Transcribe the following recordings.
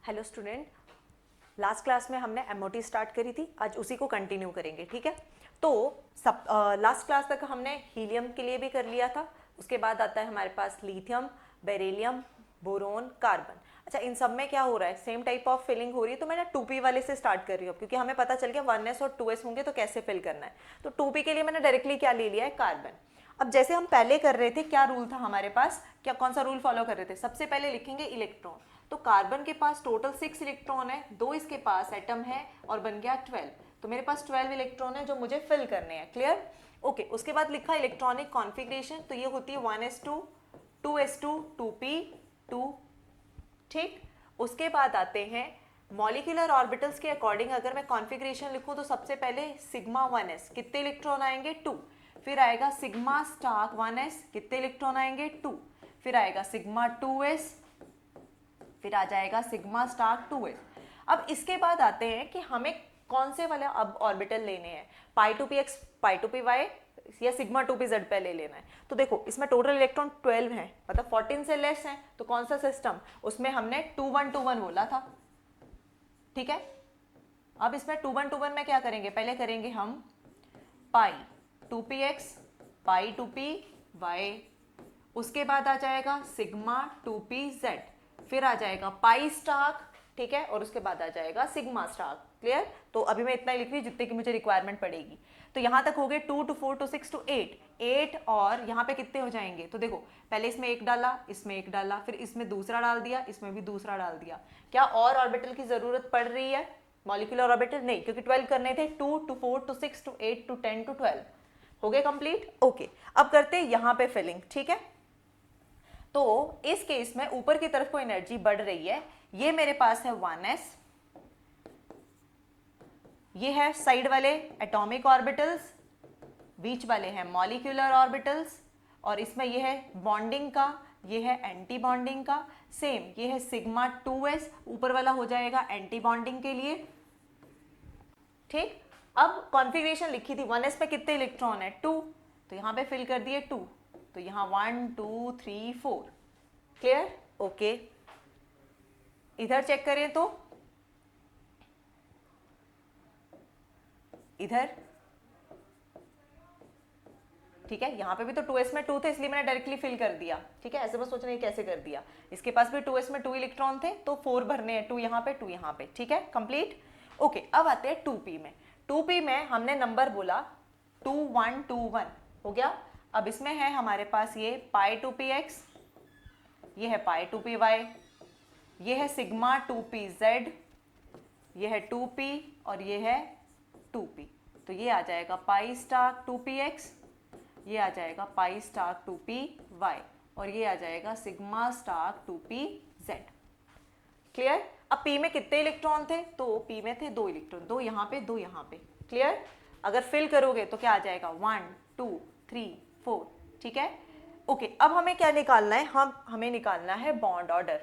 Hello student, last class में हमने MOT start करी थी, आज उसी को कंटिन्यू करेंगे। ठीक है, तो सब लास्ट क्लास तक हमने हीलियम के लिए भी कर लिया था। उसके बाद आता है हमारे पास लिथियम, बेरिलियम, बोरोन, कार्बन। अच्छा, इन सब में क्या हो रहा है, सेम टाइप ऑफ फिलिंग हो रही है। तो मैं ना 2p वाले से स्टार्ट कर रही हूँ क्योंकि हमें पता चल गया 1s और 2s होंगे तो कैसे फिल करना है। तो 2p के लिए मैंने डायरेक्टली क्या ले लिया है, कार्बन। अब जैसे हम पहले कर रहे थे, क्या रूल था हमारे पास, क्या कौन सा रूल फॉलो कर रहे थे, सबसे पहले लिखेंगे इलेक्ट्रॉन। तो कार्बन के पास टोटल 6 इलेक्ट्रॉन है, 2 इसके पास एटम है और बन गया 12। तो मेरे पास 12 इलेक्ट्रॉन है जो मुझे फिल करने हैं। क्लियर? ओके, उसके बाद लिखा इलेक्ट्रॉनिक कॉन्फ़िगरेशन, तो ये होती है 1s2, 2s2, 2p2। ठीक, उसके बाद आते हैं मॉलिक्यूलर ऑर्बिटल्स के अकॉर्डिंग अगर मैं कॉन्फ़िगरेशन लिखूं तो सबसे पहले सिग्मा 1s कितने इलेक्ट्रॉन आएंगे, 2। फिर आएगा सिग्मा स्टार 1s, कितने इलेक्ट्रॉन आएंगे, 2। फिर आएगा सिग्मा 2s, फिर आ जाएगा सिग्मा स्टार 2s। अब इसके बाद आते हैं कि हमें कौन से वाले अब ऑर्बिटल लेने हैं, pi two P X, pi two P Y या सिग्मा 2p z पे लेना है। तो देखो इसमें टोटल इलेक्ट्रॉन 12 हैं, मतलब 14 से लेस हैं। तो कौन सा सिस्टम, उसमें हमने 2-1-2-1 बोला था। ठीक है, अब इसमें 2-1-2-1 में क्या करेंगे, पहले करेंगे हम पाई 2px, पाई 2py, उसके बाद आ जाएगा सिग्मा 2pz, फिर आ जाएगा पाई स्टार, ठीक है, और उसके बाद आ जाएगा सिग्मा स्टार। क्लियर? तो अभी मैं इतना ही लिख रही हूँ जितने की मुझे रिक्वायरमेंट पड़ेगी। तो यहां तक हो गए 2 to 4 to 6 to 8, 8 और यहाँ पे कितने हो जाएंगे, तो देखो पहले इसमें एक डाला, इसमें एक डाला, फिर इसमें दूसरा डाल दिया, इसमें भी दूसरा डाल दिया। क्या और ऑर्बिटल की जरूरत पड़ रही है, मॉलिक्यूलर ऑर्बिटल? नहीं, क्योंकि 12 करने थे, 2 to 4 to 6 to 8 to 10 to 12 हो गए कंप्लीट। ओके, अब करते हैं यहाँ पे फिलिंग। ठीक है, तो इस केस में ऊपर की तरफ को एनर्जी बढ़ रही है। ये मेरे पास है 1s, ये है साइड वाले एटॉमिक ऑर्बिटल्स, बीच वाले हैं मॉलिक्यूलर ऑर्बिटल्स, और इसमें ये है बॉन्डिंग का, ये है एंटी बॉन्डिंग का। सेम ये है सिग्मा 2s, ऊपर वाला हो जाएगा एंटी बॉन्डिंग के लिए। ठीक, अब कॉन्फ़िगरेशन लिखी थी 1s में कितने इलेक्ट्रॉन है, 2, तो यहां पे फिल कर दिए 2। तो यहां 1 2 3 4। क्लियर? ओके, इधर चेक करें तो इधर, ठीक है, यहाँ पे भी तो 2s में 2 थे इसलिए मैंने डायरेक्टली फिल कर दिया। ठीक है, ऐसे बस सोच नहीं कैसे कर दिया। इसके पास भी 2s में 2 इलेक्ट्रॉन थे तो 4 भरने हैं, 2 यहाँ पे 2 यहाँ पे। ठीक है, कंप्लीट। ओके, अब आते हैं 2p में। 2p में हमने नंबर बोला 2-1-2-1 हो गया। अब इसमें है हमारे पास ये पाई 2px, ये है पाई 2py, ये है सिग्मा 2pz, ये है 2p और ये है 2p। तो ये आ जाएगा पाई स्टार 2px, ये आ जाएगा पाई स्टार 2py और ये आ जाएगा सिग्मा स्टार 2pz। क्लियर? अब p में कितने इलेक्ट्रॉन थे, तो p में थे 2 इलेक्ट्रॉन, 2 यहाँ पे 2 यहाँ पे। क्लियर? अगर फिल करोगे तो क्या आ जाएगा 1 2 3 4। ठीक है, ओके, अब हमें क्या निकालना है, हमें निकालना है बॉन्ड ऑर्डर।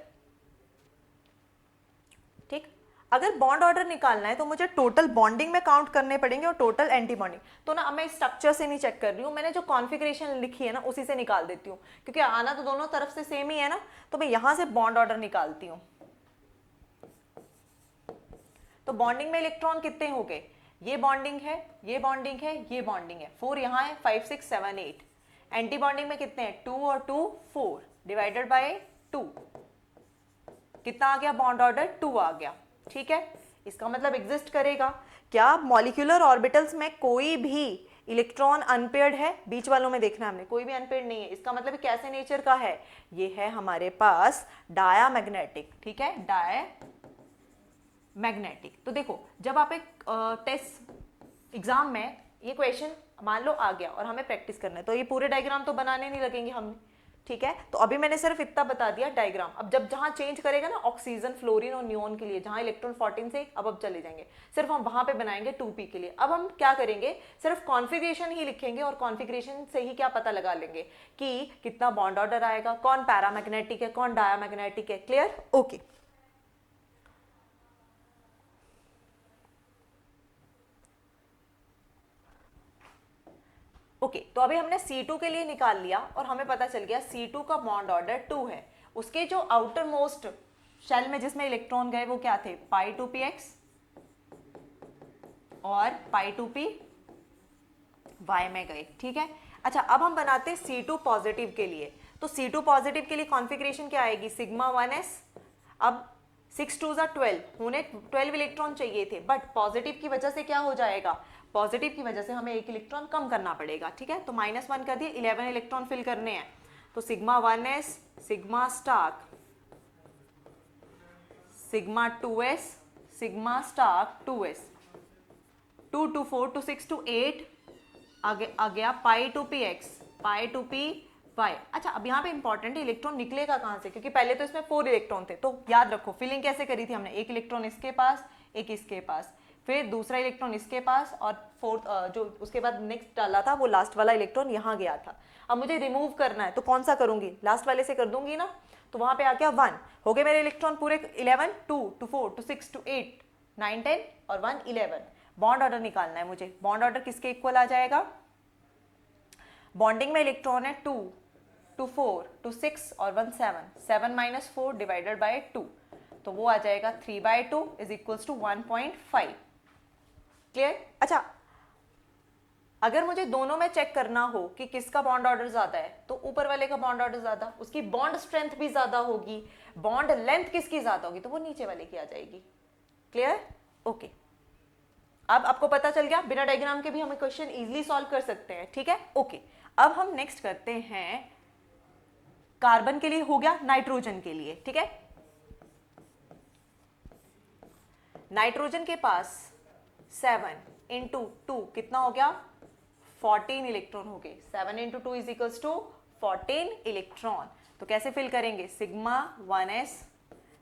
ठीक, अगर बॉन्ड ऑर्डर निकालना है तो मुझे टोटल बॉन्डिंग में काउंट करने पड़ेंगे और टोटल एंटी बॉन्डिंग। तो ना अब मैं स्ट्रक्चर से नहीं चेक कर रही हूँ, मैंने जो कॉन्फ़िगरेशन लिखी है ना उसी से निकाल देती हूँ, क्योंकि आना तो दोनों तरफ से सेम ही है ना। तो मैं यहां से बॉन्ड ऑर्डर निकालती हूँ। तो बॉन्डिंग में इलेक्ट्रॉन कितने हो गए, ये बॉन्डिंग है, ये बॉन्डिंग है, ये बॉन्डिंग है, 4 यहाँ है, 5 6 7 8। एंटी बॉन्डिंग में कितने हैं, 2 और 2 4 डिवाइडेड बाय 2, कितना आ गया बॉन्ड ऑर्डर, 2 आ गया। ठीक है, इसका मतलब एग्जिस्ट करेगा। क्या मॉलिक्यूलर ऑर्बिटल्स में कोई भी इलेक्ट्रॉन अनपेयर्ड है, बीच वालों में देखना हमने, कोई भी अनपेयर्ड नहीं है। इसका मतलब कैसे नेचर का है, ये है हमारे पास डायामैग्नेटिक। ठीक है, डायामैग्नेटिक। तो देखो जब आप एक टेस्ट एग्जाम में ये क्वेश्चन मान लो आ गया और हमें प्रैक्टिस करना है, तो ये पूरे डायग्राम तो बनाने नहीं लगेंगे हमने। ठीक है, तो अभी मैंने सिर्फ इतना बता दिया डायग्राम। अब जब जहां चेंज करेगा ना ऑक्सीजन, फ्लोरीन और नियोन के लिए, जहां इलेक्ट्रॉन 14 से अब चले जाएंगे, सिर्फ हम वहां पे बनाएंगे 2p के लिए। अब हम क्या करेंगे, सिर्फ कॉन्फ़िगरेशन ही लिखेंगे और कॉन्फ़िगरेशन से ही क्या पता लगा लेंगे कि कितना बॉन्ड ऑर्डर आएगा, कौन पैरामैग्नेटिक है, कौन डायामैग्नेटिक है। क्लियर? ओके, ओके, तो अभी हमने C2 के लिए निकाल लिया और हमें पता चल गया C2 का बॉन्ड ऑर्डर 2 है। उसके जो आउटर मोस्ट शेल में जिसमें इलेक्ट्रॉन गए वो क्या थे, पाई टू पी एक्स और पाई टू पी वाई में गए, ठीक है। अच्छा, अब हम बनाते हैं C2 पॉजिटिव के लिए। तो C2 पॉजिटिव के लिए कॉन्फ़िगरेशन क्या आएगी, सिग्मा 1s। अब 6 2 12, उन्हें 12 इलेक्ट्रॉन चाहिए थे, बट पॉजिटिव की वजह से क्या हो जाएगा, पॉजिटिव की वजह से हमें एक इलेक्ट्रॉन कम करना पड़ेगा, ठीक है। तो -1 कर दिए, 11 इलेक्ट्रॉन फिल करने हैं। तो sigma 1s, sigma star, sigma 2s, sigma star 2s, 2 to 4 to 6 to 8 आ गया pi two P X, pi two P Y. अच्छा, अब यहाँ पे इंपॉर्टेंट है इलेक्ट्रॉन निकलेगा कहाँ से, क्योंकि पहले तो इसमें 4 इलेक्ट्रॉन थे। तो याद रखो फिलिंग कैसे करी थी हमने, एक इलेक्ट्रॉन इसके पास, एक इसके पास, फिर दूसरा इलेक्ट्रॉन इसके पास, और फोर्थ जो उसके बाद नेक्स्ट डाला था वो लास्ट वाला इलेक्ट्रॉन यहाँ गया था। अब मुझे रिमूव करना है, तो कौन सा करूंगी, लास्ट वाले से कर दूंगी ना। तो वहां पे आ गया 1, हो गए मेरे इलेक्ट्रॉन पूरे 11, 2 to 4 to 6 to 8 9 10 और 1 11। बॉन्ड ऑर्डर निकालना है मुझे। बॉन्ड ऑर्डर किसके इक्वल आ जाएगा, बॉन्डिंग में इलेक्ट्रॉन है 2 to 4 to 6 और 1 7, 7 - 4 डिवाइडेड बाय 2, तो वो आ जाएगा 3/2 इज इक्वल्स टू 1.5। क्लियर। अच्छा, अगर मुझे दोनों में चेक करना हो कि किसका बॉन्ड ऑर्डर ज्यादा है, तो ऊपर वाले का बॉन्ड ऑर्डर ज्यादा, उसकी बॉन्ड स्ट्रेंथ भी ज्यादा होगी। बॉन्ड लेंथ किसकी ज्यादा होगी, तो वो नीचे वाले की आ जाएगी। Clear, okay. अब आपको पता चल गया, बिना डायग्राम के भी हम क्वेश्चन इजीली सॉल्व कर सकते हैं, ठीक है, ओके। अब हम नेक्स्ट करते हैं, कार्बन के लिए हो गया, नाइट्रोजन के लिए, ठीक है। नाइट्रोजन के पास 7 × 2 कितना हो गया, 14 इलेक्ट्रॉन हो गए। 7 × 2 इज इक्वल्स टू 14 इलेक्ट्रॉन। तो कैसे फिल करेंगे, sigma 1s,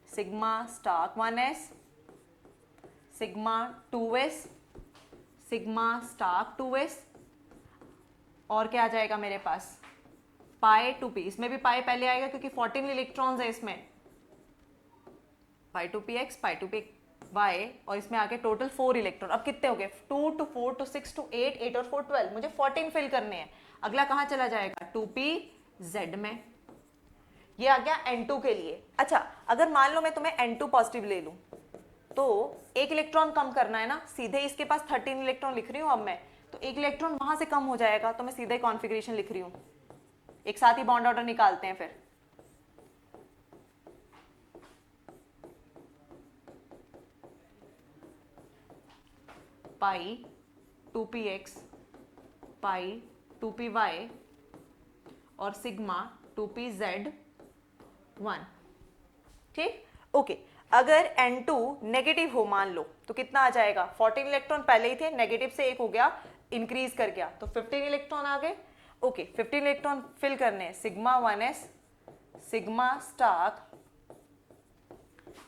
sigma star 1s, sigma 2s, sigma star 2s, और क्या आ जाएगा मेरे पास, पाई टू पी। इसमें भी पाई पहले आएगा क्योंकि 14 इलेक्ट्रॉन्स है इसमें, pi two P X, pi two P Y, और इसमें आगे टोटल 4 इलेक्ट्रॉन। अब कितने हो गए, 2 to 4 to 6 to 8, 8 और 4 12, मुझे 14 फिल करने हैं। अगला कहाँ चला जाएगा, 2pz में। ये आ गया N2 के लिए। अच्छा, अगर मान लो मैं तुम्हें N2 पॉजिटिव ले लूं, तो एक इलेक्ट्रॉन कम करना है ना, सीधे इसके पास 13 इलेक्ट्रॉन लिख रही हूं अब मैं, तो एक इलेक्ट्रॉन वहां से कम हो जाएगा, तो मैं सीधे कॉन्फ़िगरेशन लिख रही हूं। एक साथ ही बॉन्ड ऑर्डर निकालते हैं फिर। पाई 2px, पाई 2py और सिग्मा 2pz1, ठीक, ओके। अगर N2 नेगेटिव हो मान लो, तो कितना आ जाएगा, 14 इलेक्ट्रॉन पहले ही थे, नेगेटिव से एक हो गया, इंक्रीज कर गया, तो 15 इलेक्ट्रॉन आ गए। ओके, 15 इलेक्ट्रॉन फिल करने हैं, sigma 1s, sigma star,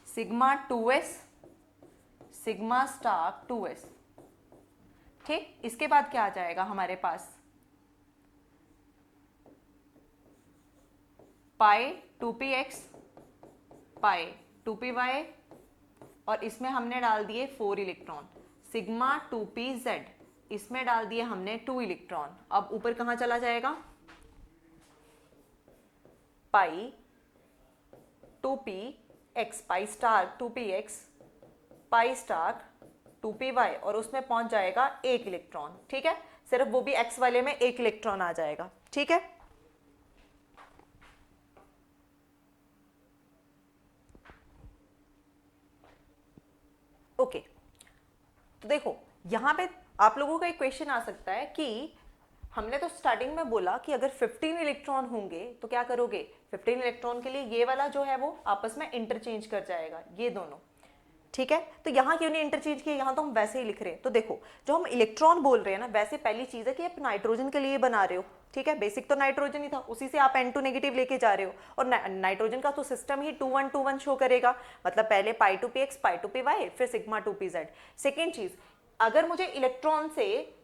sigma 2s, sigma star 2s, ठीक। इसके बाद क्या आ जाएगा हमारे पास, पाई 2px, पाई 2py, और इसमें हमने डाल दिए 4 इलेक्ट्रॉन, सिग्मा 2pz, इसमें डाल दिए हमने 2 इलेक्ट्रॉन। अब ऊपर कहां चला जाएगा, पाई 2px, pi star 2px, pi star 2py, और उसमें पहुंच जाएगा 1 इलेक्ट्रॉन, ठीक है। सिर्फ वो भी x वाले में 1 इलेक्ट्रॉन आ जाएगा, ठीक है। ओके, तो देखो यहां पे आप लोगों का एक क्वेश्चन आ सकता है कि हमने तो स्टार्टिंग में बोला कि अगर 15 इलेक्ट्रॉन होंगे तो क्या करोगे, 15 इलेक्ट्रॉन के लिए ये वाला जो है वो आपस में इंटरचेंज कर जाएगा, ये दोनों, ठीक है। तो यहाँ क्यों नहीं इंटरचेंज किया, यहाँ तो हम वैसे ही लिख रहे हैं। तो देखो, जो हम इलेक्ट्रॉन बोल रहे हैं ना, वैसे पहली चीज है कि आप नाइट्रोजन के लिए बना रहे हो, ठीक है। बेसिक तो नाइट्रोजन ही था, उसी से आप N2 नेगेटिव लेके जा रहे हो, और नाइट्रोजन का तो सिस्टम ही 2 1 2 1 शो करेगा, मतलब पहले पाई 2px, पाई 2py, फिर सिग्मा 2pz। सेकेंड चीज, अगर मुझे इलेक्ट्रॉन से,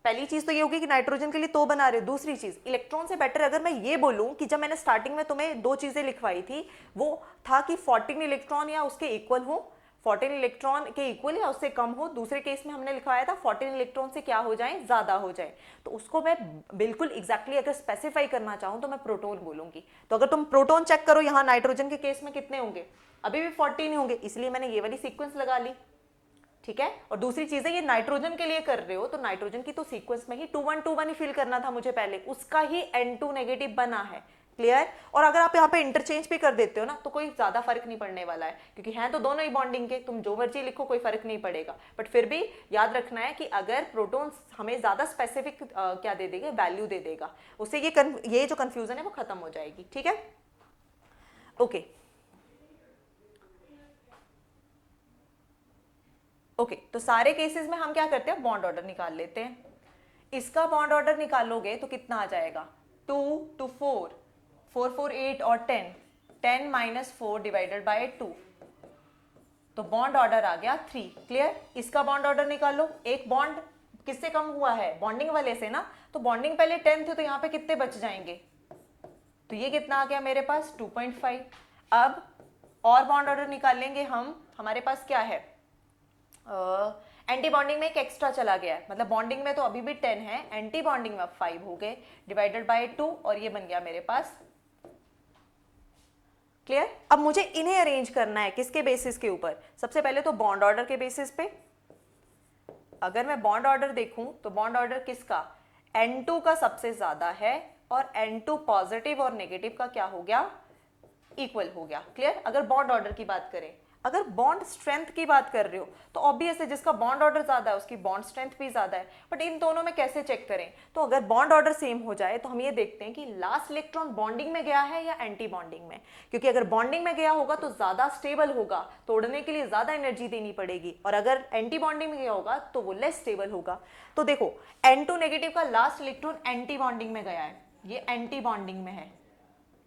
पहली चीज तो ये होगी कि नाइट्रोजन के लिए तो बना रहे हो, दूसरी चीज इलेक्ट्रॉन से बेटर अगर मैं ये बोलूं कि जब मैंने स्टार्टिंग में तुम्हें 2 चीजें लिखवाई थी, वो था कि 14 इलेक्ट्रॉन या उसके इक्वल हो, 14 इलेक्ट्रॉन के इक्वल या उससे कम हो, दूसरे केस में हमने लिखवाया था 14 इलेक्ट्रॉन से क्या हो जाए, ज्यादा हो जाए। तो उसको मैं बिल्कुल एग्जैक्टली अगर स्पेसिफाई करना चाहूं तो मैं प्रोटॉन बोलूंगी। तो अगर तुम प्रोटॉन चेक करो, यहाँ नाइट्रोजन के केस में कितने होंगे, अभी भी 14 होंगे, इसलिए मैंने ये वाली सीक्वेंस लगा ली, ठीक है। और दूसरी चीज है, ये नाइट्रोजन के लिए कर रहे हो तो नाइट्रोजन की तो सीक्वेंस में ही 2 1 2 1 ही फिल करना था मुझे पहले, उसका ही N2 नेगेटिव बना है, क्लियर। और अगर आप यहाँ पे इंटरचेंज भी कर देते हो ना तो कोई ज्यादा फर्क नहीं पड़ने वाला है, क्योंकि हैं तो दोनों ही बॉन्डिंग के, तुम जो मर्जी लिखो कोई फर्क नहीं पड़ेगा। बट फिर भी याद रखना है कि अगर प्रोटॉन्स हमें ज्यादा स्पेसिफिक क्या दे देगा, वैल्यू दे देगा, उससे ये जो कंफ्यूजन है वो खत्म हो जाएगी, ठीक है। ओके ओके, तो सारे केसेस में हम क्या करते हैं, बॉन्ड ऑर्डर निकाल लेते हैं। इसका बॉन्ड ऑर्डर निकालोगे तो कितना आ जाएगा, 2 to 4, 4 4 8 और 10, 10 - 4 डिवाइडेड बाय 2, तो बॉन्ड ऑर्डर आ गया 3, क्लियर। इसका बॉन्ड ऑर्डर निकालो, एक बॉन्ड किससे कम हुआ है, बॉन्डिंग वाले से ना, तो बॉन्डिंग पहले 10 थे तो यहाँ पे कितने बच जाएंगे, तो ये कितना आ गया मेरे पास 2.5। अब और बॉन्ड ऑर्डर निकालेंगे हम, हमारे पास क्या है, एंटी बॉन्डिंग में एक एक्स्ट्रा चला गया है, मतलब बॉन्डिंग में तो अभी भी 10 है, एंटी बॉन्डिंग में 5 हो गए, डिवाइडेड बाय 2, और ये बन गया मेरे पास, क्लियर। अब मुझे इन्हें अरेंज करना है किसके बेसिस के ऊपर, सबसे पहले तो बॉन्ड ऑर्डर के बेसिस पे। अगर मैं बॉन्ड ऑर्डर देखूं तो बॉन्ड ऑर्डर किसका, N2 का सबसे ज्यादा है, और N2 पॉजिटिव और नेगेटिव का क्या हो गया, इक्वल हो गया, क्लियर। अगर बॉन्ड ऑर्डर की बात करें, अगर बॉन्ड स्ट्रेंथ की बात कर रहे हो तो ऑब्वियस है जिसका बॉन्ड ऑर्डर ज्यादा है उसकी बॉन्ड स्ट्रेंथ भी ज्यादा है। बट इन दोनों में कैसे चेक करें, तो अगर बॉन्ड ऑर्डर सेम हो जाए तो हम ये देखते हैं कि लास्ट इलेक्ट्रॉन बॉन्डिंग में गया है या एंटी बॉन्डिंग में, क्योंकि अगर बॉन्डिंग में गया होगा तो ज्यादा स्टेबल होगा, तोड़ने के लिए ज्यादा एनर्जी देनी पड़ेगी, और अगर एंटी बॉन्डिंग में गया होगा तो वो लेस स्टेबल होगा। तो देखो N2 नेगेटिव का लास्ट इलेक्ट्रॉन एंटी बॉन्डिंग में गया है, ये एंटी बॉन्डिंग में है,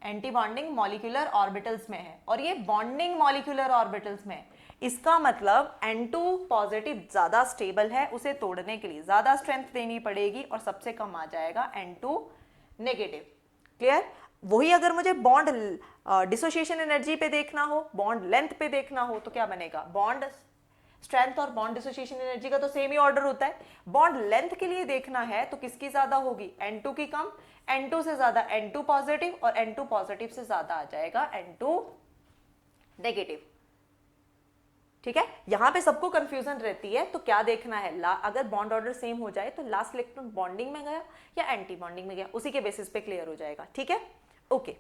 एंटी बॉन्डिंग मॉलिक्यूलर ऑर्बिटल्स में है, और ये बॉन्डिंग मॉलिक्यूलर ऑर्बिटल्स में है। इसका मतलब N2 पॉजिटिव ज्यादा स्टेबल है, उसे तोड़ने के लिए ज्यादा स्ट्रेंथ देनी पड़ेगी, और सबसे कम आ जाएगा N2 नेगेटिव, क्लियर। वही अगर मुझे बॉन्ड डिसोसिएशन एनर्जी पे देखना हो, बॉन्ड लेंथ पे देखना हो, तो क्या बनेगा, बॉन्ड स्ट्रेंथ और बॉन्ड डिसोसिएशन एनर्जी का तो सेम ही ऑर्डर होता है। बॉन्ड लेंथ के लिए देखना है तो किसकी ज्यादा होगी, N2 की कम, N2 से ज्यादा N2 पॉजिटिव, और N2 पॉजिटिव से ज्यादा आ जाएगा N2 नेगेटिव, ठीक है। यहां पे सबको कंफ्यूजन रहती है, तो क्या देखना है, अगर बॉन्ड ऑर्डर सेम हो जाए तो लास्ट इलेक्ट्रॉन बॉन्डिंग में गया या एंटी बॉन्डिंग में गया, उसी के बेसिस पे क्लियर हो जाएगा, ठीक है। ओके,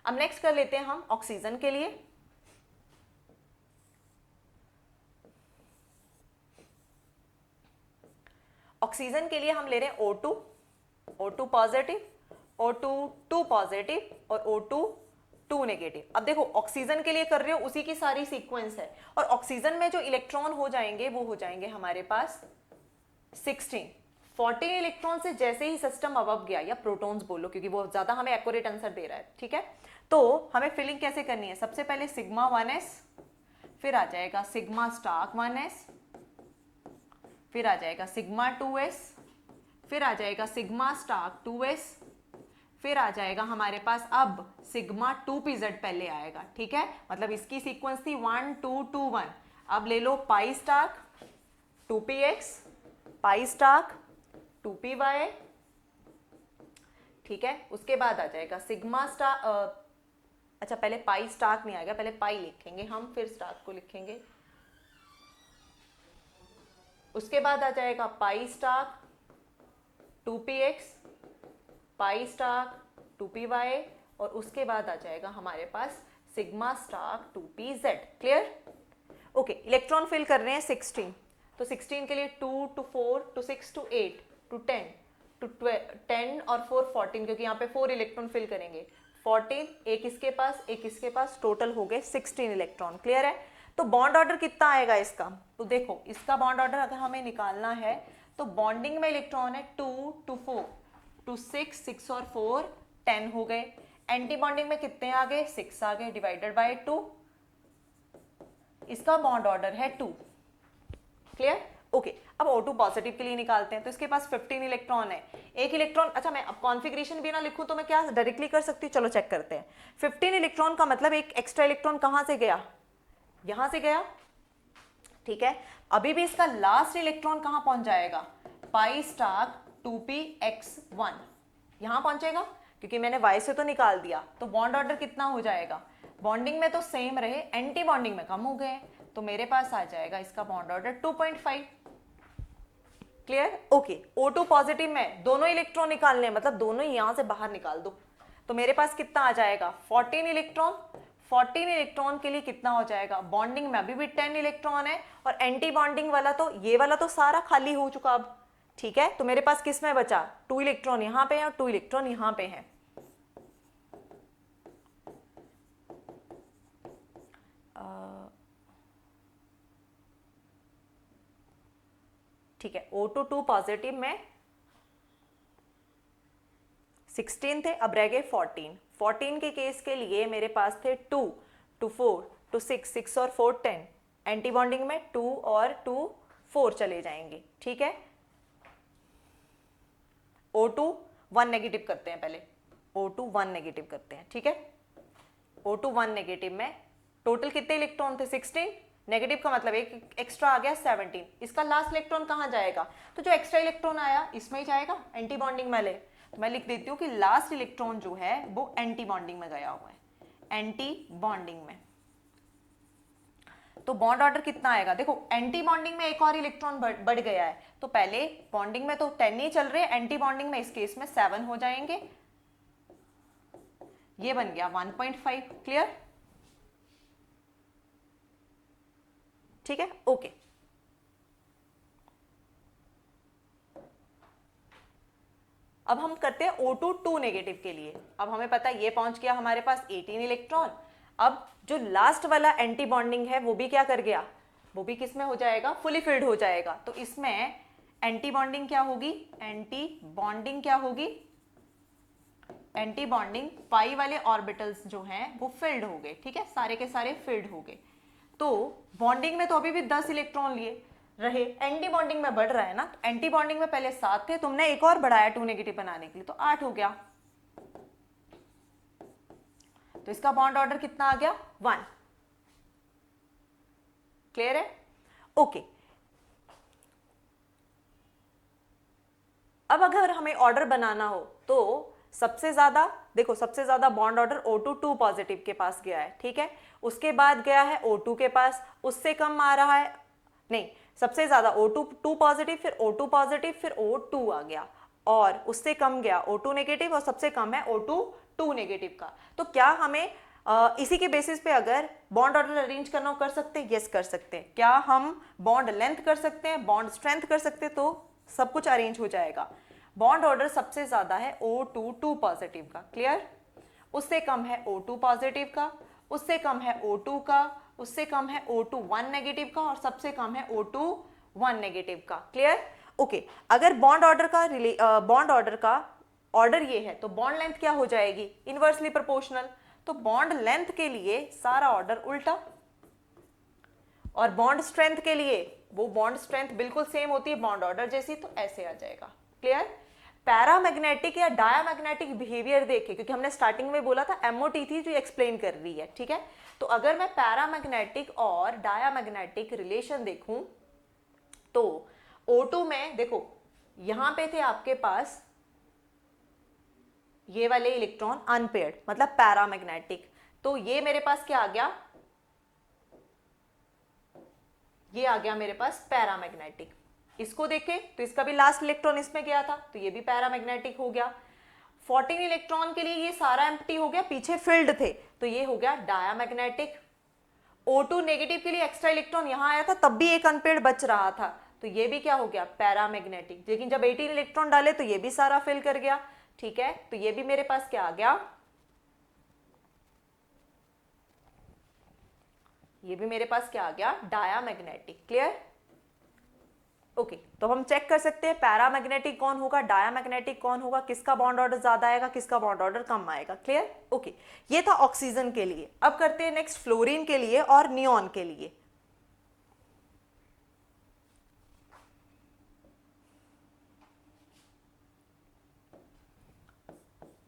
अब नेक्स्ट कर लेते हैं हम ऑक्सीजन के लिए। ऑक्सीजन के लिए हम ले रहे हैं O2, O2 positive, O2 2 positive और O2 2 नेगेटिव। अब देखो ऑक्सीजन के लिए कर रहे हो उसी की सारी सीक्वेंस है, और ऑक्सीजन में जो इलेक्ट्रॉन हो जाएंगे वो हो जाएंगे हमारे पास 16। 14 इलेक्ट्रॉन से जैसे ही सिस्टम अबव गया, या प्रोटॉन्स बोलो क्योंकि वो ज्यादा हमें एक्यूरेट आंसर दे रहा है, ठीक है। तो हमें फिलिंग कैसे करनी है, सबसे पहले सिग्मा 1s, फिर आ जाएगा सिग्मा स्टार्क 1s, फिर आ जाएगा सिग्मा 2s, फिर आ जाएगा सिग्मा स्टार्क 2s, फिर आ जाएगा हमारे पास अब सिग्मा 2pz पहले आएगा, ठीक है। मतलब इसकी सीक्वेंस थी 1 2 2 1, अब ले लो पाई स्टार्क 2px, पाई स्टार्क 2py, ठीक है। उसके बाद आ जाएगा सिग्मा स्टार, अच्छा पहले पाई स्टार्क नहीं आएगा, पहले पाई लिखेंगे हम, फिर स्टार्क को लिखेंगे। उसके बाद आ जाएगा पाई स्टार्क 2px, पाई स्टार्क 2py, और उसके बाद आ जाएगा हमारे पास sigma star 2pz, clear. Okay, electron fill कर रहे हैं 16, तो 16 के लिए 2 to 4 to 6 to 8 to 10 to 10 और 4 14, क्योंकि यहाँ पे 4 इलेक्ट्रॉन फिल करेंगे, 14, एक इसके पास एक इसके पास, टोटल हो गए 16 इलेक्ट्रॉन, क्लियर है। तो बॉन्ड ऑर्डर कितना आएगा इसका, तो देखो इसका बॉन्ड ऑर्डर अगर हमें निकालना है तो बॉन्डिंग में इलेक्ट्रॉन है 2 to 4 to 6, 6 और 4 10 हो गए, एंटी बॉन्डिंग में कितने आ गए, 6 आ गए, डिवाइडेड बाय 2, इसका बॉन्ड ऑर्डर है 2, क्लियर। ओके, अब O2 पॉजिटिव के लिए निकालते हैं, तो इसके पास 15 इलेक्ट्रॉन है, एक इलेक्ट्रॉन, अच्छा मैं अब कॉन्फ़िगरेशन भी ना लिखूं तो मैं क्या डायरेक्टली कर सकती हूँ, चलो चेक करते हैं। 15 इलेक्ट्रॉन का मतलब एक एक्स्ट्रा इलेक्ट्रॉन कहां से गया, यहां से गया, ठीक है। अभी भी इसका लास्ट इलेक्ट्रॉन कहां पहुंच जाएगा, पाई स्टार 2p(x1) यहां पहुंचेगा, क्योंकि मैंने y से तो निकाल दिया। तो बॉन्ड ऑर्डर कितना हो जाएगा, बॉन्डिंग में तो सेम रहे, एंटी बॉन्डिंग में कम हो गए, तो मेरे पास आ जाएगा इसका bond order 2.5। Clear, okay. O2 positive में दोनों इलेक्ट्रॉन निकालने हैं, मतलब दोनों ही यहां से बाहर निकाल दो, तो मेरे पास कितना आ जाएगा 14 इलेक्ट्रॉन। 14 इलेक्ट्रॉन के लिए कितना हो जाएगा, बॉन्डिंग में अभी भी 10 इलेक्ट्रॉन है, और एंटी बॉन्डिंग वाला तो ये वाला तो सारा खाली हो चुका अब, ठीक है। तो मेरे पास किस में बचा, 2 इलेक्ट्रॉन यहां पे है और 2 इलेक्ट्रॉन यहां पे है। ठीक है, O2 2 पॉजिटिव में 16 थे, अब रह गए 14। 14 के केस के लिए मेरे पास थे 2 2 4 2 6 6 और 4 10, एंटी बॉन्डिंग में 2 और 2 4 चले जाएंगे, ठीक है। O2 1 नेगेटिव करते हैं पहले, O2 1 नेगेटिव करते हैं, ठीक है। O2 1 नेगेटिव में टोटल कितने इलेक्ट्रॉन थे, 16, नेगेटिव का मतलब एक एक्स्ट्रा आ गया 17। इसका लास्ट इलेक्ट्रॉन कहां जाएगा, तो जो एक्स्ट्रा इलेक्ट्रॉन आया इसमें ही जाएगा, एंटी बॉन्डिंग वाले। तो मैं लिख देती हूँ कि लास्ट इलेक्ट्रॉन जो है वो एंटी बॉन्डिंग में गया हुआ है, एंटी बॉन्डिंग में। तो बॉन्ड ऑर्डर कितना आएगा, देखो एंटी बॉन्डिंग में एक और इलेक्ट्रॉन बढ़ गया है, तो पहले बॉन्डिंग में तो 10 ही चल रहे हैं, एंटी बॉन्डिंग में इस केस में 7 हो जाएंगे, ये बन गया 1.5। क्लियर, ठीक है, ओके। अब हम करते हैं O2 2 नेगेटिव के लिए। अब हमें पता है ये पहुंच गया हमारे पास 18 इलेक्ट्रॉन। अब जो लास्ट वाला एंटी बॉन्डिंग है वो भी क्या कर गया, वो भी किस में हो जाएगा, फुली फिल्ड हो जाएगा। तो इसमें एंटी बॉन्डिंग क्या होगी, एंटी बॉन्डिंग क्या होगी, एंटी बॉन्डिंग पाई वाले ऑर्बिटल्स जो हैं वो फिल्ड हो गए, ठीक है, सारे के सारे फिल्ड हो गए। तो बॉन्डिंग में तो अभी भी 10 इलेक्ट्रॉन लिए रहे, एंटी बॉन्डिंग में बढ़ रहा है ना, तो एंटी बॉन्डिंग में पहले 7 थे, तुमने एक और बढ़ाया 2 नेगेटिव बनाने के लिए, तो 8 हो गया। तो इसका बॉन्ड ऑर्डर कितना आ गया, 1। क्लियर है, ओके। अब अगर हमें ऑर्डर बनाना हो तो सबसे ज्यादा देखो, सबसे ज्यादा बॉन्ड ऑर्डर O2 2 पॉजिटिव के पास गया है, ठीक है। उसके बाद गया है O2 के पास, उससे कम आ रहा है, नहीं, सबसे ज्यादा O2 2 पॉजिटिव, फिर O2 पॉजिटिव, फिर O2 आ गया, और उससे कम गया O2 नेगेटिव, और सबसे कम है O2 2 नेगेटिव का। तो क्या हमें इसी के बेसिस पे अगर बॉन्ड ऑर्डर अरेंज करना हो कर सकते हैं, यस कर सकते हैं। क्या हम बॉन्ड लेंथ कर सकते हैं, बॉन्ड स्ट्रेंथ कर सकते हैं, तो सब कुछ अरेंज हो जाएगा। बॉन्ड ऑर्डर सबसे ज्यादा है O2 2 पॉजिटिव का, क्लियर। उससे कम है O2 पॉजिटिव का, उससे कम है O2 का, उससे कम है O2 1 नेगेटिव का, और सबसे कम है O2 1 नेगेटिव का, क्लियर, ओके। अगर बॉन्ड ऑर्डर का ऑर्डर ये है तो बॉन्ड लेंथ क्या हो जाएगी, इनवर्सली प्रोपोर्शनल। तो बॉन्ड लेंथ के लिए सारा ऑर्डर उल्टा, और बॉन्ड स्ट्रेंथ के लिए वो बॉन्ड स्ट्रेंथ बिल्कुल सेम होती है बॉन्ड ऑर्डर जैसी, तो ऐसे आ जाएगा, क्लियर। पैरामैग्नेटिक या डायामैग्नेटिक बिहेवियर देखे, क्योंकि हमने स्टार्टिंग में बोला था एमओटी थी जो एक्सप्लेन कर रही है, ठीक है। तो अगर मैं पैरामैग्नेटिक और डायामैग्नेटिक रिलेशन देखूं तो O2 में देखो, यहां पे थे आपके पास ये वाले इलेक्ट्रॉन अनपेयर्ड, मतलब पैरामैग्नेटिक, तो ये मेरे पास क्या आ गया, ये आ गया मेरे पास पैरामैग्नेटिक। इसको देखे तो इसका भी लास्ट इलेक्ट्रॉन इसमें गया था, तो ये भी पैरामैग्नेटिक हो गया। 14 इलेक्ट्रॉन के लिए ये सारा एम्प्टी हो गया, पीछे फिल्ड थे, तो ये हो गया डायामैग्नेटिक। O2 नेगेटिव के लिए एक्स्ट्रा इलेक्ट्रॉन यहां आया था, तब भी एक अनपेयर्ड बच रहा था, तो ये भी क्या हो गया, पैरामैग्नेटिक। लेकिन जब 18 इलेक्ट्रॉन डाले तो ये भी सारा फिल कर गया, ठीक है। तो ये भी मेरे पास क्या आ गया, ये भी मेरे पास क्या आ गया, डायामैग्नेटिक, क्लियर, ओके। तो हम चेक कर सकते हैं पैरामैग्नेटिक कौन होगा, डायामैग्नेटिक कौन होगा, किसका बॉन्ड ऑर्डर ज्यादा आएगा, किसका बॉन्ड ऑर्डर कम आएगा, क्लियर, ओके। ये था ऑक्सीजन के लिए। अब करते हैं नेक्स्ट फ्लोरीन के लिए और नियॉन के लिए।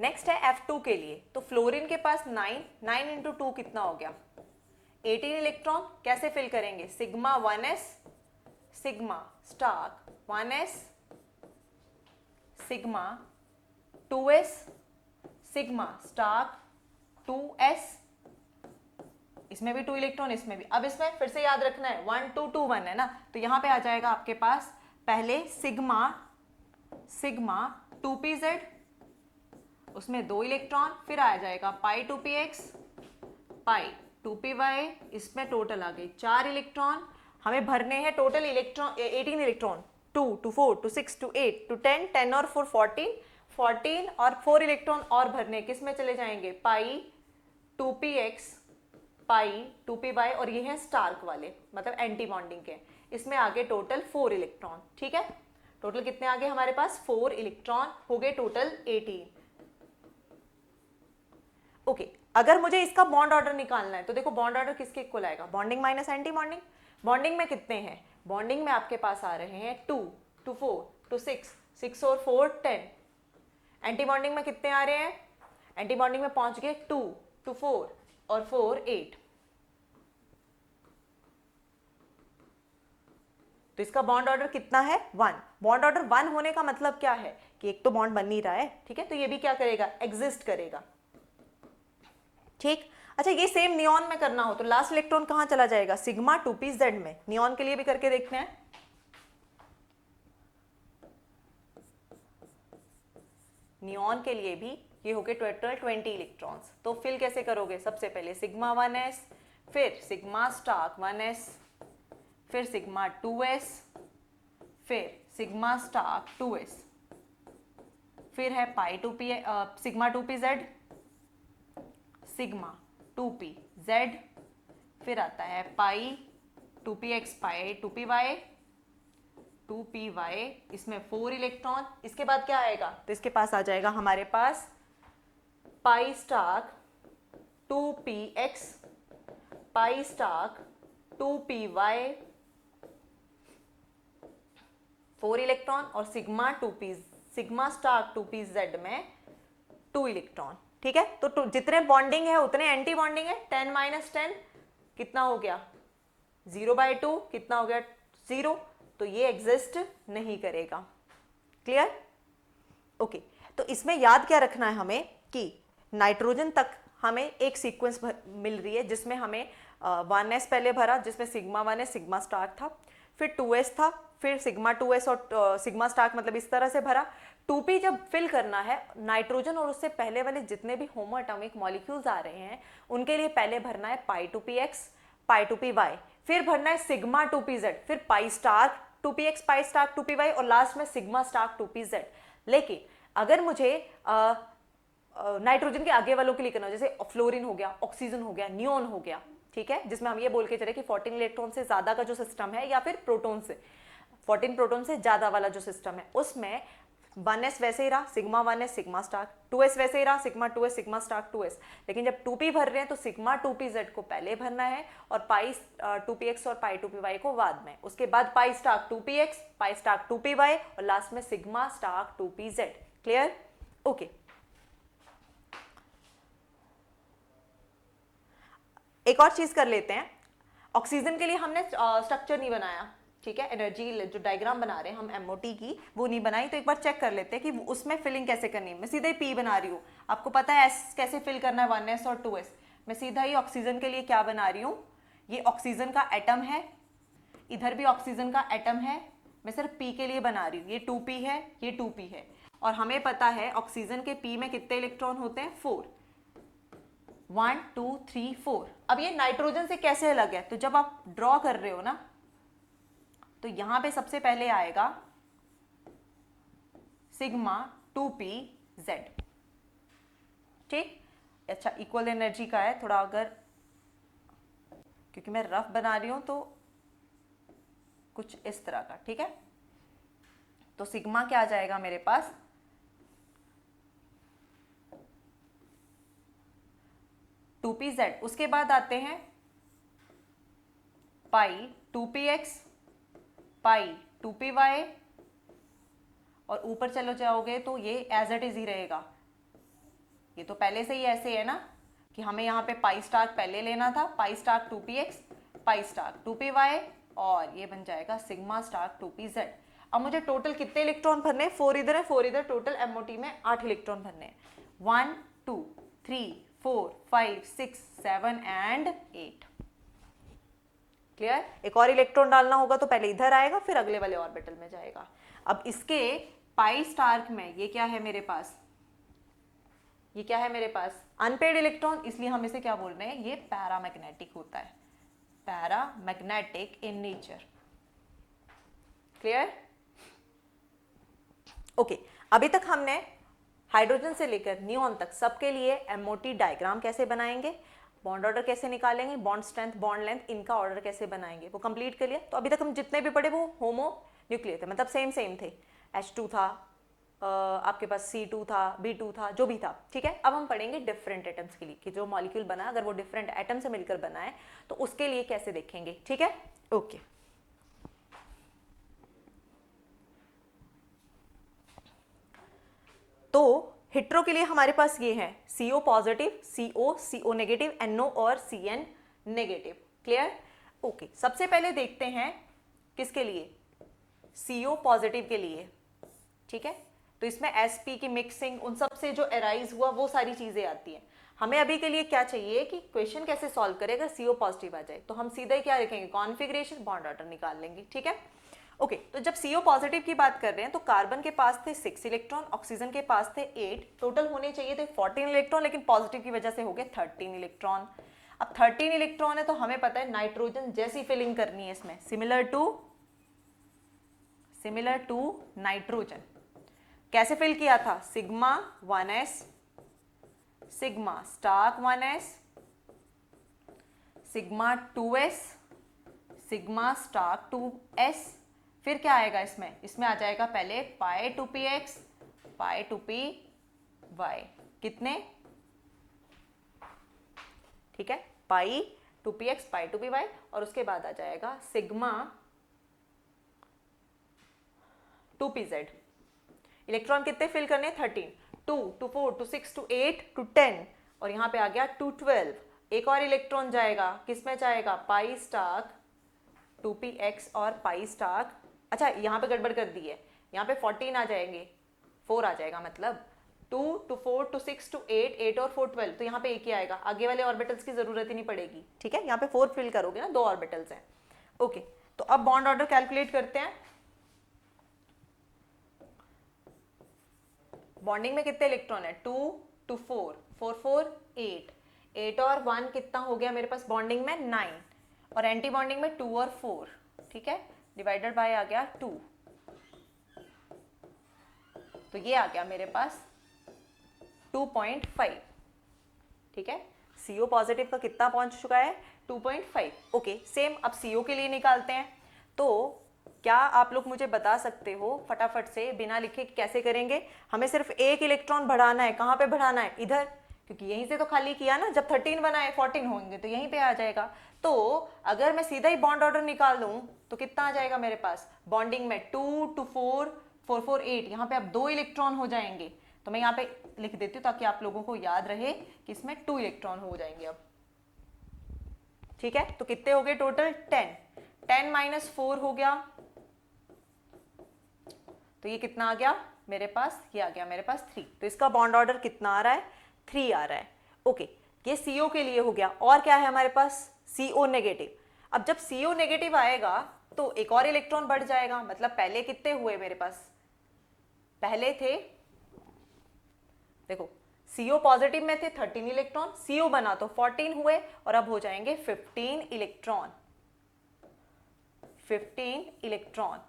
नेक्स्ट है F2 के लिए। तो फ्लोरीन के पास 9 इंटू 2 कितना हो गया, 18 इलेक्ट्रॉन कैसे फिल करेंगे, sigma 1s sigma star 1s sigma 2s sigma star 2s, इसमें भी 2 इलेक्ट्रॉन, इसमें भी। अब इसमें फिर से याद रखना है 1 2 2 1 है ना, तो यहां पे आ जाएगा आपके पास पहले सिग्मा 2pz, उसमें 2 इलेक्ट्रॉन, फिर आ जाएगा पाई 2px पाई 2py, इसमें टोटल आ गए 4 इलेक्ट्रॉन। हमें भरने हैं total electron 18 electron, 2 to 4 to 6 to 8 to 10, 10 और 4 14 और 4 इलेक्ट्रॉन और भरने किस में चले जाएंगे, पाई 2px पाई 2py, और ये है स्टार्क वाले मतलब एंटी बॉन्डिंग के, इसमें आगे टोटल 4 इलेक्ट्रॉन। ठीक है, टोटल कितने आगे हमारे पास 4 इलेक्ट्रॉन हो गए, टोटल 18। ओके, अगर मुझे इसका बॉन्ड ऑर्डर निकालना है तो देखो बॉन्ड ऑर्डर किसके इक्वल आएगा, bonding minus anti bonding. Bonding में कितने हैं, बॉन्डिंग में आपके पास आ रहे हैं 2 to 4 to 6, 6 और 4 10। एंटी बॉन्डिंग में कितने आ रहे हैं, एंटी बॉन्डिंग में पहुंच गए 2 to 4 और 4 8। तो इसका बॉन्ड ऑर्डर कितना है 1। बॉन्ड ऑर्डर 1 होने का मतलब क्या है कि एक तो बॉन्ड बन नहीं रहा है, ठीक है, तो ये भी क्या करेगा, एग्जिस्ट करेगा। ठीक, अच्छा ये सेम नियॉन में करना हो तो लास्ट इलेक्ट्रॉन कहां चला जाएगा, सिग्मा 2pz में। नियॉन के लिए भी करके देखते हैं। नियॉन के लिए भी ये हो गए टोटल 20 इलेक्ट्रॉन्स। तो फिल कैसे करोगे, सबसे पहले सिग्मा 1s, फिर सिग्मा स्टार्क 1s, फिर सिग्मा 2s, फिर सिग्मा स्टार्क 2s, फिर है पाई 2p sigma 2pz sigma 2pz, फिर आता है पाई 2px पाई 2py 2py, इसमें 4 इलेक्ट्रॉन। इसके बाद क्या आएगा, तो इसके पास आ जाएगा हमारे पास पाई स्टार्क 2px पाई स्टार्क 2py 4 इलेक्ट्रॉन, और सिग्मा स्टार्क 2pz में 2 इलेक्ट्रॉन। ठीक है, तो जितने बॉन्डिंग है उतने एंटी बॉन्डिंग है। 10 - 10 कितना हो गया, 0/2 कितना हो गया 0, तो ये एग्जिस्ट नहीं करेगा। Clear, okay. तो इसमें याद क्या रखना है हमें कि नाइट्रोजन तक हमें एक सीक्वेंस मिल रही है जिसमें हमें 1s पहले भरा, जिसमें सिग्मा 1s सिग्मा स्टार्क था, फिर 2s था, फिर सिग्मा 2s और सिग्मा स्टार्क, मतलब इस तरह से भरा। 2p जब फिल करना है नाइट्रोजन और उससे पहले वाले जितने भी होमो एटॉमिक मॉलिक्यूल्स आ रहे हैं उनके लिए पहले भरना है पाई 2px पाई 2py, फिर भरना है सिग्मा 2pz, फिर पाई स्टार्क 2px पाई स्टार्क 2py, और लास्ट में सिग्मा स्टार्क 2pz। लेकिन अगर मुझे नाइट्रोजन के आगे वालों के लिए करना हो, जैसे फ्लोरीन हो गया, ऑक्सीजन हो गया, नियोन हो गया, ठीक है, जिसमें हम ये बोल के चले कि 14 इलेक्ट्रॉन से ज्यादा का जो सिस्टम है, या फिर प्रोटॉन से 14 प्रोटॉन से ज्यादा वाला जो सिस्टम है, उसमें 1s वैसे ही रहा sigma 1s sigma star, 2s वैसे ही रहा sigma 2s sigma star 2s। लेकिन जब 2p भर रहे हैं तो सिग्मा 2pz को पहले भरना है और पाई 2px और पाई 2py को बाद में, उसके बाद पाई स्टार्क 2px पाई स्टार्क 2py और लास्ट में sigma star 2pz। Clear, okay. एक और चीज कर लेते हैं, ऑक्सीजन के लिए हमने स्ट्रक्चर नहीं बनाया, ठीक है, एनर्जी जो डायग्राम बना रहे हैं हम MOT की वो नहीं बनाई, तो एक बार चेक कर लेते हैं कि उसमें फिलिंग कैसे करनी है। मैं सीधा ही P बना रही हूँ, आपको पता है S कैसे फिल करना है 1s और 2s। मैं सीधा ही ऑक्सीजन के लिए क्या बना रही हूँ, ये ऑक्सीजन का एटम है, इधर भी ऑक्सीजन का एटम है, मैं सिर्फ P के लिए बना रही हूँ। ये 2p है, ये 2p है, और हमें पता है ऑक्सीजन के P में कितने इलेक्ट्रॉन होते हैं 4, 1 2 3 4। अब ये नाइट्रोजन से कैसे अलग है, तो जब आप ड्रॉ कर रहे हो ना तो यहां पे सबसे पहले आएगा सिग्मा 2pz, ठीक। अच्छा, इक्वल एनर्जी का है थोड़ा, अगर क्योंकि मैं रफ बना रही हूं तो कुछ इस तरह का, ठीक है। तो सिग्मा क्या आ जाएगा मेरे पास 2pz, उसके बाद आते हैं पाई 2px पाई 2py, और ऊपर चलो जाओगे तो ये एज इट इज ही रहेगा, ये तो पहले से ही ऐसे है ना, कि हमें यहाँ पे पाई स्टार पहले लेना था, pi star 2px, pi star 2py, और ये बन जाएगा सिग्मा स्टार 2pz। अब मुझे टोटल कितने इलेक्ट्रॉन भरने हैं, 4 इधर है 4 इधर, टोटल एमओटी में 8 इलेक्ट्रॉन भरने हैं। 1 2 3 4 5 6 7 एंड 8। क्लियर? एक और इलेक्ट्रॉन डालना होगा तो पहले इधर आएगा फिर अगले वाले ऑर्बिटल में जाएगा। अब इसके पाई स्टार में ये क्या है मेरे पास, ये क्या है मेरे पास, अनपेड इलेक्ट्रॉन, इसलिए हम इसे क्या बोल रहे हैं, ये पैरामैग्नेटिक होता है, paramagnetic in nature. Clear? Okay, अभी तक हमने हाइड्रोजन से लेकर नियॉन तक सबके लिए एमओटी डायग्राम कैसे बनाएंगे, बॉन्ड ऑर्डर कैसे निकालेंगे, बॉन्ड स्ट्रेंथ, बॉन्ड लेंथ, इनका ऑर्डर कैसे बनाएंगे, वो कंप्लीट कर लिया। तो अभी तक हम जितने भी पढ़े वो होमो न्यूक्लियर थे, मतलब सेम थे। H2 था, आपके पास C2 था, B2 था, जो भी था। ठीक है, अब हम पढ़ेंगे डिफरेंट एटम्स के लिए कि जो मॉलिक्यूल बना अगर वो डिफरेंट एटम से मिलकर बना है तो उसके लिए कैसे देखेंगे। ठीक है, ओके। तो हेट्रो के लिए हमारे पास ये है CO positive, CO negative, NO और CN नेगेटिव। क्लियर? ओके, सबसे पहले देखते हैं किसके लिए, CO पॉजिटिव के लिए। ठीक है, तो इसमें sp की मिक्सिंग, उन सब से जो एराइज हुआ वो सारी चीजें आती हैं। हमें अभी के लिए क्या चाहिए कि क्वेश्चन कैसे सॉल्व करें अगर CO पॉजिटिव आ जाए, तो हम सीधा ही क्या लिखेंगे, कॉन्फिगरेशन, बॉन्ड ऑर्डर निकाल लेंगे। ठीक है, ओके। तो जब CO पॉजिटिव की बात कर रहे हैं तो कार्बन के पास थे 6 इलेक्ट्रॉन, ऑक्सीजन के पास थे 8, टोटल होने चाहिए थे 14 इलेक्ट्रॉन, लेकिन पॉजिटिव की वजह से हो गए 13 इलेक्ट्रॉन। अब 13 इलेक्ट्रॉन है तो हमें पता है नाइट्रोजन जैसी फिलिंग करनी है इसमें, सिमिलर टू नाइट्रोजन। कैसे फिल किया था, sigma 1s, sigma star 1s, sigma 2s, sigma star 2s, फिर क्या आएगा इसमें आ जाएगा पहले पाई 2px, पाई 2py, कितने, ठीक है, पाई 2px, पाई 2py, और उसके बाद आ जाएगा सिग्मा 2pz। इलेक्ट्रॉन कितने फिल करने, 13, 2 to 4 to 6 to 8 to 10, और यहां पे आ गया 2 12। एक और इलेक्ट्रॉन जाएगा, किसमें जाएगा, पाई स्टार 2px और पाई स्टार, अच्छा यहाँ पे गड़बड़ कर दी है, यहाँ पे 14 आ जाएंगे, 4 आ जाएगा, मतलब 2 to 4 to 6 to 8, 8 और 4 12, तो यहाँ पे एक ही आएगा, आगे वाले ऑर्बिटल्स की जरूरत ही नहीं पड़ेगी। ठीक है, यहाँ पे 4 फिल करोगे ना, 2 ऑर्बिटल्स हैं। ओके, तो अब बॉन्ड ऑर्डर कैलकुलेट करते हैं। बॉन्डिंग में कितने इलेक्ट्रॉन है, 2 to 4, 4 4 8, 8 और 1 कितना हो गया मेरे पास बॉन्डिंग में, 9, और एंटी बॉन्डिंग में 2 और 4, ठीक है, डिवाइडेड बाय आ गया 2, तो ये आ गया मेरे पास 2.5। ठीक है, CO पॉजिटिव का कितना पहुंच चुका है, 2.5। ओके, सेम अब CO के लिए निकालते हैं। तो क्या आप लोग मुझे बता सकते हो फटाफट से बिना लिखे कैसे करेंगे, हमें सिर्फ एक इलेक्ट्रॉन बढ़ाना है, कहां पे बढ़ाना है, इधर, क्योंकि यहीं से तो खाली किया ना, जब 13 बनाए 14 होंगे तो यहीं पे आ जाएगा। तो अगर मैं सीधा ही बॉन्ड ऑर्डर निकाल दूं तो कितना आ जाएगा मेरे पास, बॉन्डिंग में 2 to 4, 4 4 8, यहाँ पे अब 2 इलेक्ट्रॉन हो जाएंगे, तो मैं यहाँ पे लिख देती हूँ ताकि आप लोगों को याद रहे कि इसमें 2 इलेक्ट्रॉन हो जाएंगे अब। ठीक है, तो कितने हो गए टोटल, 10, 10 - 4 हो गया, तो ये कितना आ गया मेरे पास, ये आ गया मेरे पास 3। तो इसका बॉन्ड ऑर्डर कितना आ रहा है, 3 आ रहा है। ओके, ये CO के लिए हो गया। और क्या है हमारे पास, CO नेगेटिव। अब जब CO नेगेटिव आएगा तो एक और इलेक्ट्रॉन बढ़ जाएगा, मतलब पहले कितने हुए मेरे पास, पहले थे, देखो CO पॉजिटिव में थे 13 इलेक्ट्रॉन, CO बना तो 14 हुए, और अब हो जाएंगे 15 इलेक्ट्रॉन, 15 इलेक्ट्रॉन।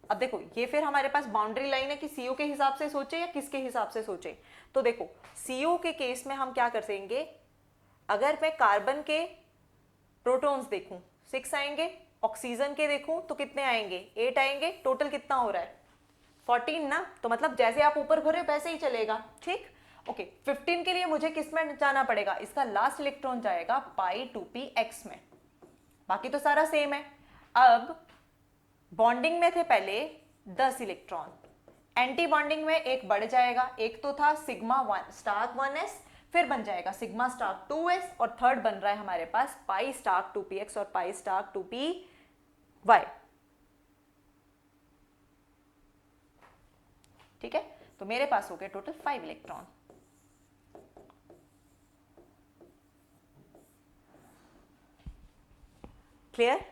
अब देखो ये फिर हमारे पास बाउंड्री लाइन है कि CO के हिसाब से सोचे या किसके हिसाब से सोचे। तो देखो CO के केस में हम क्या कर सकेंगे, अगर मैं कार्बन के प्रोटॉन्स देखूं 6 आएंगे, ऑक्सीजन के देखूं तो कितने आएंगे, 8 आएंगे, टोटल कितना हो रहा है 14 ना, तो मतलब जैसे आप ऊपर भरे वैसे ही चलेगा। ठीक, ओके, 15 के लिए मुझे किस में जाना पड़ेगा, इसका लास्ट इलेक्ट्रॉन जाएगा पाई 2px में, बाकी तो सारा सेम है। अब बॉन्डिंग में थे पहले 10 इलेक्ट्रॉन, एंटी बॉन्डिंग में एक बढ़ जाएगा, एक तो था सिग्मा 1 स्टार 1s, फिर बन जाएगा सिग्मा स्टार 2s और थर्ड बन रहा है हमारे पास पाई स्टार 2px और पाई स्टार 2py। ठीक है, तो मेरे पास हो गए टोटल 5 इलेक्ट्रॉन। क्लियर?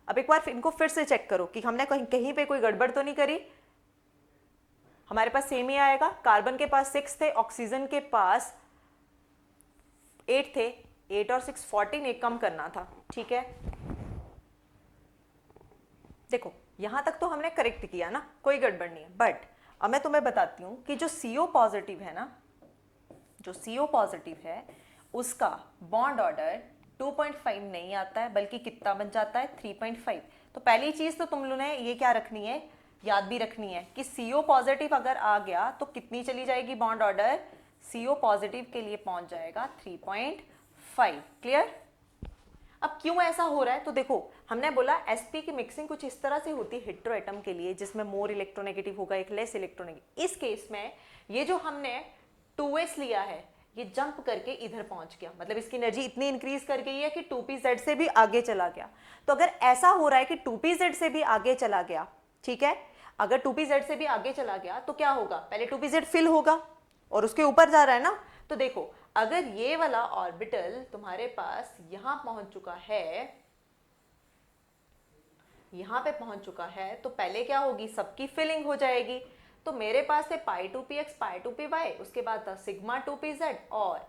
अब एक बार इनको फिर से चेक करो कि हमने कहीं पे कोई गड़बड़ तो नहीं करी। हमारे पास सेम ही आएगा। कार्बन के पास 6 थे, ऑक्सीजन के पास 8 थे। 8 और 6 14, एक कम करना था। ठीक है, देखो यहां तक तो हमने करेक्ट किया ना, कोई गड़बड़ नहीं है। बट अब मैं तुम्हें बताती हूं कि जो CO पॉजिटिव है ना, जो CO पॉजिटिव है उसका बॉन्ड ऑर्डर 2.5 नहीं आता है, बल्कि कितना बन जाता है 3.5। तो पहली चीज तो तुम लोगों ने ये क्या रखनी है, याद भी रखनी है कि CO पॉजिटिव अगर आ गया तो कितनी चली जाएगी बॉन्ड ऑर्डर, CO पॉजिटिव के लिए पहुंच जाएगा 3.5। क्लियर? अब क्यों ऐसा हो रहा है, तो देखो हमने बोला sp की मिक्सिंग कुछ इस तरह से होती है हेटेरो एटम के लिए, जिसमें मोर इलेक्ट्रोनेगेटिव होगा, एक लेस इलेक्ट्रोनेगेटिव। इस केस में ये जो हमने 2s लिया है ये जंप करके इधर पहुंच गया, मतलब इसकी एनर्जी इतनी इंक्रीज कर गई है कि 2pz से भी आगे चला गया। तो अगर ऐसा हो रहा है कि 2pz से भी आगे चला गया, ठीक है, अगर 2pz से भी आगे चला गया तो क्या होगा, पहले 2pz फिल होगा और उसके ऊपर जा रहा है ना। तो देखो अगर ये वाला ऑर्बिटल तुम्हारे पास यहां पहुंच चुका है, यहां पे पहुंच चुका है, तो पहले क्या होगी, सबकी फिलिंग हो जाएगी। तो मेरे पास है पाई 2px पाई 2py, उसके बाद था सिग्मा 2pz, और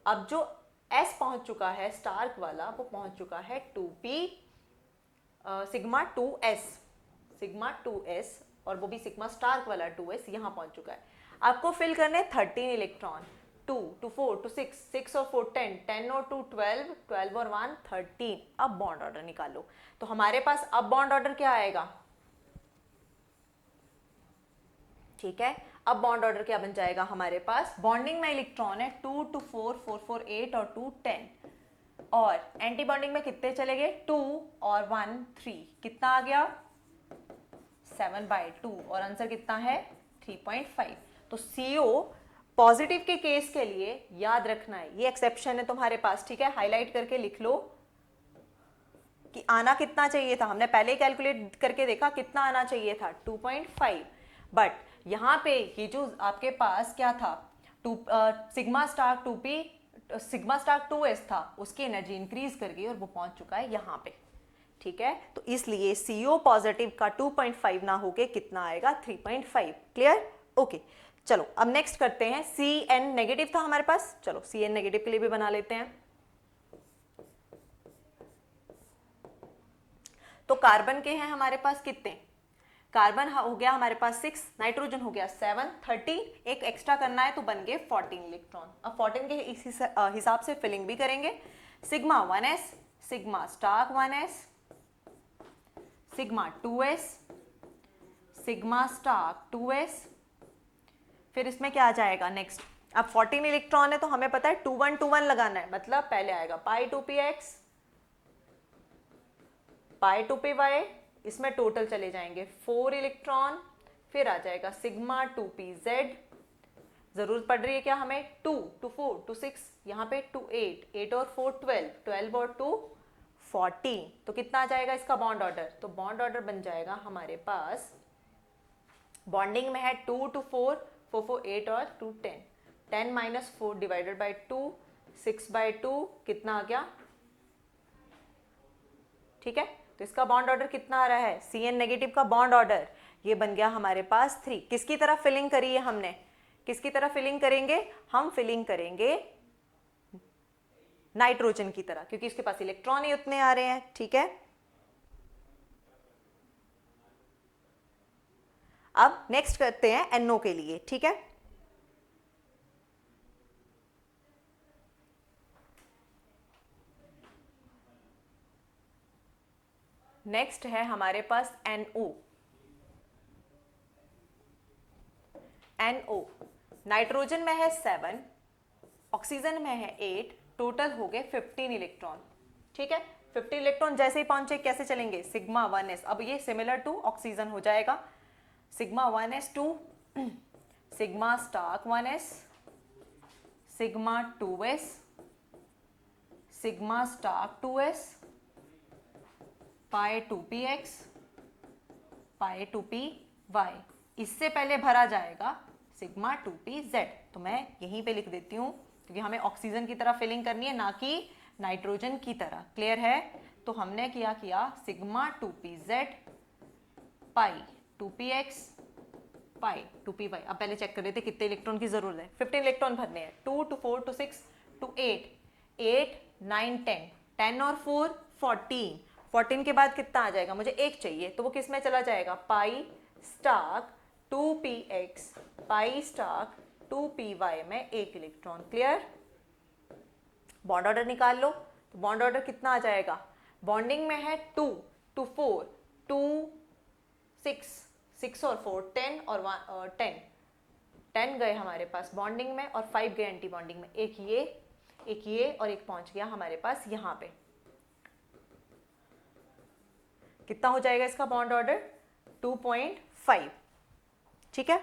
अब जो s पहुंच चुका है स्टार्क वाला, वो पहुंच चुका है 2p sigma 2s, sigma 2s, और वो भी सिग्मा स्टार्क वाला 2s यहां पहुंच चुका है। आपको फिल करने 13 इलेक्ट्रॉन, 2 to 4 to 6, 6 और 4 10, 10 और 2 12, 12 और 1 13। अब बॉन्ड ऑर्डर निकालो, तो हमारे पास अब बॉन्ड ऑर्डर क्या आएगा, ठीक है, अब बॉन्ड ऑर्डर क्या बन जाएगा हमारे पास, बॉन्डिंग में इलेक्ट्रॉन है 2 to 4, 4 4 8 और 2 10, और एंटी बॉन्डिंग में कितने चले गए 2 और 1 3, कितना आ गया 7/2, और आंसर कितना है 3.5। तो CO पॉजिटिव के केस के लिए याद रखना है, ये एक्सेप्शन है तुम्हारे पास, ठीक है, हाईलाइट करके लिख लो कि आना कितना चाहिए था। हमने पहले कैलकुलेट करके देखा कितना आना चाहिए था 2.5, बट यहां पे ये जो आपके पास क्या था sigma star 2p sigma star 2s था, उसकी एनर्जी इंक्रीज कर गई और वो पहुंच चुका है यहां पे। ठीक है, तो इसलिए CO पॉजिटिव का 2.5 ना होके कितना आएगा 3.5। क्लियर? ओके, चलो अब नेक्स्ट करते हैं। Cn नेगेटिव था हमारे पास, चलो Cn नेगेटिव के लिए भी बना लेते हैं। तो कार्बन के हैं हमारे पास कितने, कार्बन हो गया हमारे पास 6, नाइट्रोजन हो गया 7, 13, एक एक्स्ट्रा करना है तो बन गए 14 इलेक्ट्रॉन। अब 14 के इस हिसाब से फिलिंग भी करेंगे। Sigma 1s, sigma star 1s, sigma 2s, sigma star 2s, फिर इसमें क्या आ जाएगा नेक्स्ट, अब 14 इलेक्ट्रॉन है तो हमें पता है 2 1 2 1 लगाना है, मतलब पहले आएगा पाई 2px पाई 2py, इसमें टोटल चले जाएंगे 4 इलेक्ट्रॉन, फिर आ जाएगा सिग्मा 2pz, जरूरत पड़ रही है क्या हमें 2 to 4 to 6, यहाँ पे 2 8, 8 और 4 12, 12 और 2 14, तो कितना आ जाएगा इसका बॉन्ड ऑर्डर, तो बॉन्ड ऑर्डर बन जाएगा हमारे पास, बॉन्डिंग में है 2 to 4, 4 4 8 और 2 10, 10 माइनस 4 डिवाइडेड बाई 2, 6/2, कितना आ गया, ठीक है, तो इसका बॉन्ड ऑर्डर कितना आ रहा है, Cn नेगेटिव का बॉन्ड ऑर्डर ये बन गया हमारे पास 3। किसकी तरह फिलिंग करी है हमने, किसकी तरह फिलिंग करेंगे, हम फिलिंग करेंगे नाइट्रोजन की तरह, क्योंकि इसके पास इलेक्ट्रॉन ही उतने आ रहे हैं। ठीक है, अब नेक्स्ट करते हैं NO के लिए। ठीक है, नेक्स्ट है हमारे पास NO। NO नाइट्रोजन में है 7, ऑक्सीजन में है 8, टोटल हो गए 15 इलेक्ट्रॉन। ठीक है, 15 इलेक्ट्रॉन जैसे ही पहुंचे कैसे चलेंगे, सिग्मा 1s, अब ये सिमिलर टू ऑक्सीजन हो जाएगा, sigma 1s 2, sigma star 1s, sigma 2s, sigma star 2s, पाई 2px, पाई 2py। इससे पहले भरा जाएगा सिग्मा 2pz। तो मैं यहीं पे लिख देती हूँ क्योंकि हमें ऑक्सीजन की तरह फिलिंग करनी है, ना कि नाइट्रोजन की तरह। क्लियर है? तो हमने किया सिग्मा 2pz, पाई 2px, पाई 2py। अब पहले चेक कर लेते कितने इलेक्ट्रॉन की जरूरत है। 15 इलेक्ट्रॉन भरने हैं। 2 to 4 to 6 to 8, 8 9 10, 10 और 4 14। 14 के बाद कितना आ जाएगा? मुझे एक चाहिए, तो वो किस में चला जाएगा? पाई स्टार्क 2px, पाई स्टार्क 2py में एक इलेक्ट्रॉन। क्लियर? बॉन्ड ऑर्डर निकाल लो। तो बॉन्ड ऑर्डर कितना आ जाएगा? बॉन्डिंग में है 2 to 4 to 6, 6 और 4 10 और 10, 10 गए हमारे पास बॉन्डिंग में और 5 गए एंटी बॉन्डिंग में। एक ये और एक पहुंच गया हमारे पास यहाँ पे। कितना हो जाएगा इसका बॉन्ड ऑर्डर? 2.5। ठीक है?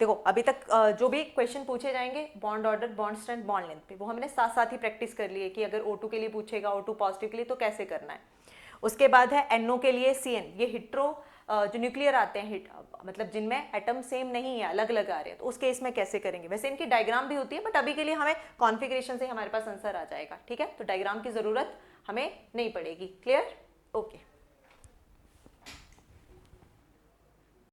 देखो अभी तक जो भी क्वेश्चन पूछे जाएंगे bond order, bond strength, bond length पे, वो हमने साथ साथ ही प्रैक्टिस कर लिए कि अगर O2 के लिए पूछेगा, O2 पॉजिटिव के लिए, तो कैसे करना है। उसके बाद है NO के लिए CN। ये हिट्रो जो न्यूक्लियर आते हैं, मतलब जिनमें एटम सेम नहीं है, अलग अलग आ रहे हैं, तो उस केस में कैसे करेंगे। वैसे इनकी डायग्राम भी होती है, बट अभी के लिए हमें कॉन्फ़िगरेशन से हमारे पास आंसर आ जाएगा। ठीक है? तो डायग्राम की जरूरत हमें नहीं पड़ेगी। क्लियर? ओके।